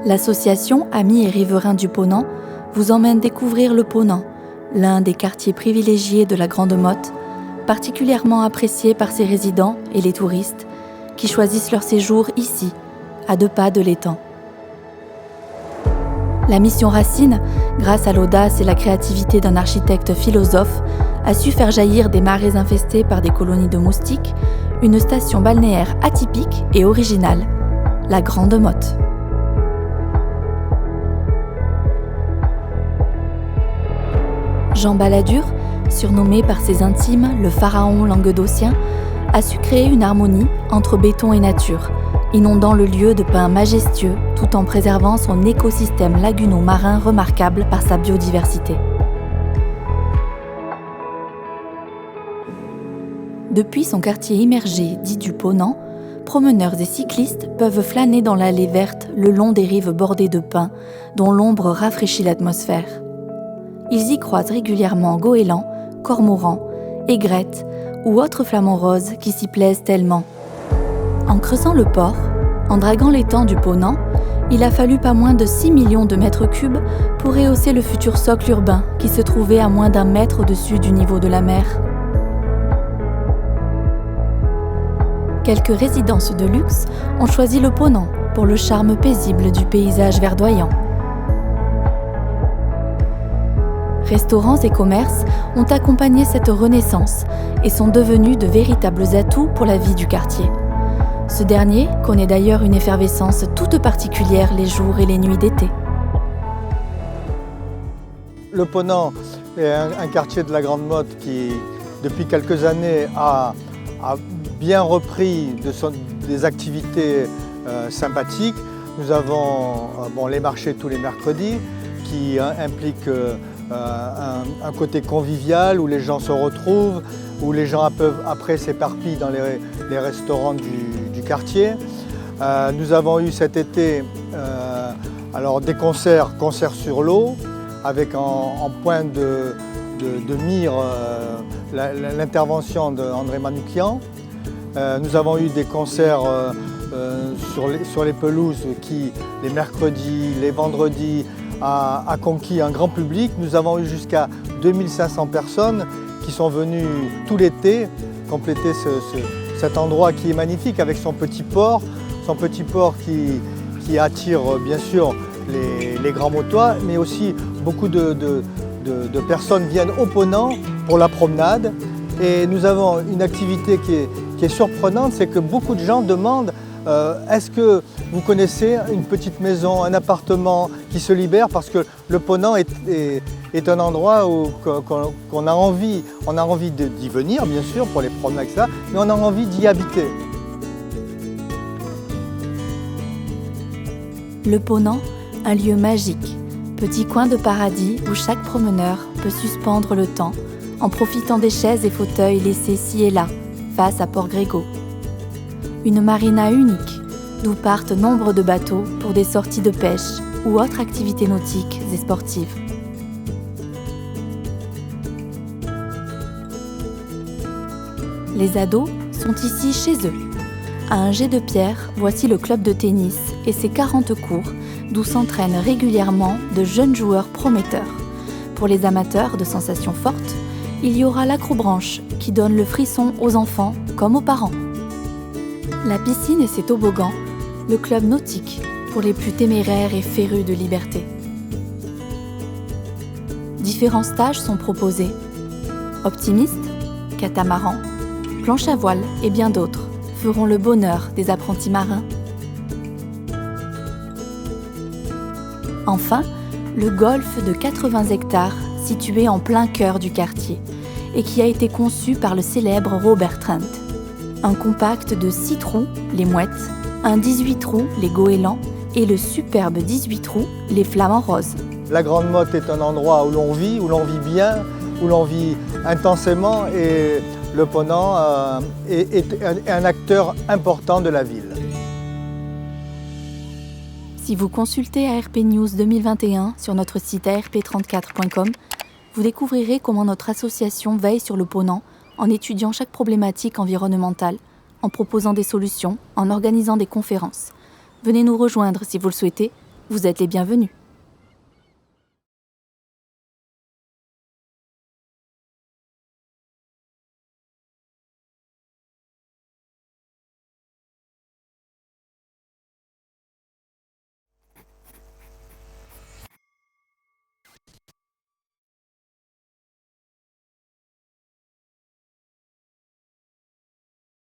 L'association Amis et Riverains du Ponant vous emmène découvrir le Ponant, l'un des quartiers privilégiés de la Grande Motte, particulièrement apprécié par ses résidents et les touristes qui choisissent leur séjour ici, à 2 pas de l'étang. La mission Racine, grâce à l'audace et la créativité d'un architecte philosophe, a su faire jaillir des marais infestés par des colonies de moustiques une station balnéaire atypique et originale, la Grande Motte. Jean Balladur, surnommé par ses intimes le pharaon languedocien, a su créer une harmonie entre béton et nature, inondant le lieu de pins majestueux tout en préservant son écosystème laguno-marin remarquable par sa biodiversité. Depuis son quartier immergé dit du Ponant, promeneurs et cyclistes peuvent flâner dans l'allée verte le long des rives bordées de pins dont l'ombre rafraîchit l'atmosphère. Ils y croisent régulièrement goélands, cormorans, aigrettes ou autres flamants roses qui s'y plaisent tellement. En creusant le port, en draguant l'étang du Ponant, il a fallu pas moins de 6 millions de mètres cubes pour rehausser le futur socle urbain qui se trouvait à moins d'1 mètre au-dessus du niveau de la mer. Quelques résidences de luxe ont choisi le Ponant pour le charme paisible du paysage verdoyant. Restaurants et commerces ont accompagné cette renaissance et sont devenus de véritables atouts pour la vie du quartier. Ce dernier connaît d'ailleurs une effervescence toute particulière les jours et les nuits d'été. Le Ponant est un quartier de la Grande Motte qui, depuis quelques années, a bien repris des activités sympathiques. Nous avons les marchés tous les mercredis qui impliquent un côté convivial où les gens se retrouvent, où les gens peuvent après s'éparpiller dans les restaurants du quartier. Nous avons eu cet été des concerts sur l'eau, avec en point de mire l'intervention d'André Manoukian. Nous avons eu des concerts sur les pelouses qui, les mercredis, les vendredis, a conquis un grand public. Nous avons eu jusqu'à 2500 personnes qui sont venues tout l'été compléter cet endroit qui est magnifique avec son petit port qui attire bien sûr les grands motois, mais aussi beaucoup de personnes viennent au Ponant pour la promenade. Et nous avons une activité qui est surprenante, c'est que beaucoup de gens demandent est-ce que vous connaissez une petite maison, un appartement qui se libère, parce que le Ponant est un endroit où qu'on a envie d'y venir, bien sûr, pour les promenades, etc., mais on a envie d'y habiter. Le Ponant, un lieu magique, petit coin de paradis où chaque promeneur peut suspendre le temps en profitant des chaises et fauteuils laissés ci et là, face à Port-Grégo. Une marina unique, d'où partent nombre de bateaux pour des sorties de pêche ou autres activités nautiques et sportives. Les ados sont ici chez eux. À un jet de pierre, voici le club de tennis et ses 40 cours, d'où s'entraînent régulièrement de jeunes joueurs prometteurs. Pour les amateurs de sensations fortes, il y aura l'acrobranche qui donne le frisson aux enfants comme aux parents. La piscine et ses toboggans, le club nautique pour les plus téméraires et férus de liberté. Différents stages sont proposés. Optimistes, catamaran, planche à voile et bien d'autres feront le bonheur des apprentis marins. Enfin, le golf de 80 hectares situé en plein cœur du quartier et qui a été conçu par le célèbre Robert Trent. Un compact de 6 trous, les mouettes, un 18 trous, les goélands, et le superbe 18 trous, les flamants roses. La Grande Motte est un endroit où l'on vit bien, où l'on vit intensément, et le Ponant est un acteur important de la ville. Si vous consultez ARP News 2021 sur notre site arp34.com, vous découvrirez comment notre association veille sur le Ponant en étudiant chaque problématique environnementale, en proposant des solutions, en organisant des conférences. Venez nous rejoindre si vous le souhaitez vous êtes les bienvenus.